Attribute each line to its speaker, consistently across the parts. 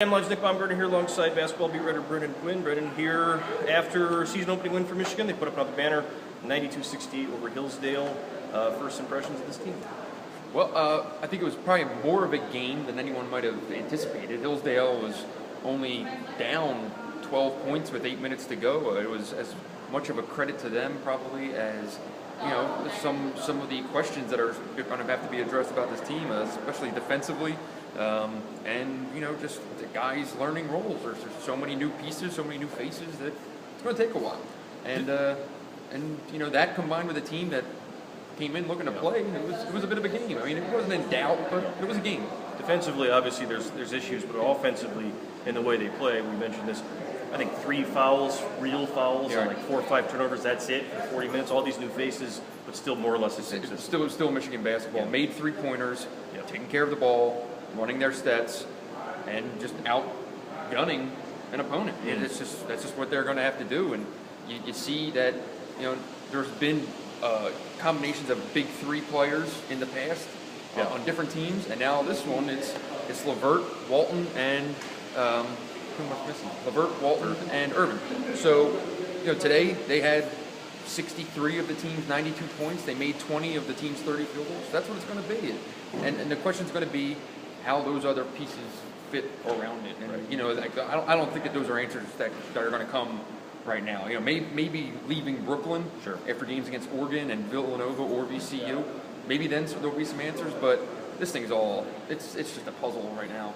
Speaker 1: MLive's Nick Baumgardner here alongside basketball beat writer Brendan Quinn. Brendan here after season opening win for Michigan. They put up another banner, 92-68 over Hillsdale. First impressions of this team?
Speaker 2: Well, I think it was probably more of a game than anyone might have anticipated. Hillsdale was only down 12 points with 8 minutes to go. It was as much of a credit to them probably as some of the questions that are going to have to be addressed about this team, especially defensively. And just the guys learning roles. There's so many new pieces, so many new faces that it's going to take a while. And that combined with a team that came in looking to play, it was a bit of a game. I mean, it wasn't in doubt, but it was a game.
Speaker 1: Defensively, obviously, there's issues, but offensively, in the way they play, we mentioned this. I think 3 fouls, real fouls, and like 4 or 5 turnovers. That's it for 40 minutes. All these new faces, but still more or less the same system.
Speaker 2: Still Michigan basketball.
Speaker 1: Yeah.
Speaker 2: Made 3-pointers, taking care of the ball, running their sets, and just outgunning an opponent. And that's just what they're going to have to do. And you see that there's been combinations of big 3 players in the past on different teams, and now this one it's LeVert, Walton, and who am I missing? LeVert, Walton, and Irvin. So today they had 63 of the team's 92 points. They made 20 of the team's 30 field goals. That's what it's going to be. And the question's going to be how those other pieces fit around it. And I don't think that those are answers that are going to come right now. Maybe leaving Brooklyn after games against Oregon and Villanova or VCU. Maybe then there'll be some answers. But this thing's it's just a puzzle right now.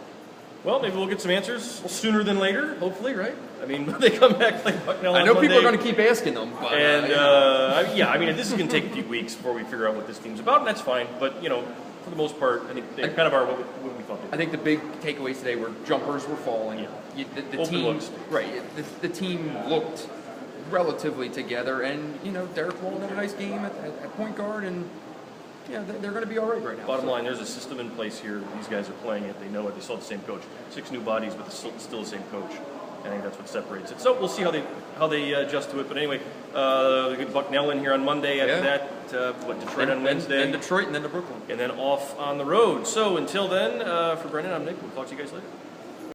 Speaker 1: Well, maybe we'll get some answers sooner than later, hopefully, right? I mean, they come back like Bucknell
Speaker 2: I know people are going to keep asking them. But,
Speaker 1: I mean, this is going to take a few weeks before we figure out what this team's about, and that's fine. But, for the most part, I think they kind of are what we thought they were.
Speaker 2: I think the big takeaways today were jumpers were falling.
Speaker 1: Yeah.
Speaker 2: The team, the team looked relatively together, and, Derek Walton had a nice game at point guard, and they're going to be all right now.
Speaker 1: Bottom line, there's a system in place here. These guys are playing it. They know it. They still have the same coach. 6 new bodies, but still the same coach. I think that's what separates it. So we'll see how they adjust to it. But anyway, we get Bucknell in here on Monday. After that, Detroit on Wednesday.
Speaker 2: Then Detroit, and then to Brooklyn.
Speaker 1: And then off on the road. So until then, for Brendan, I'm Nick. We'll talk to you guys later.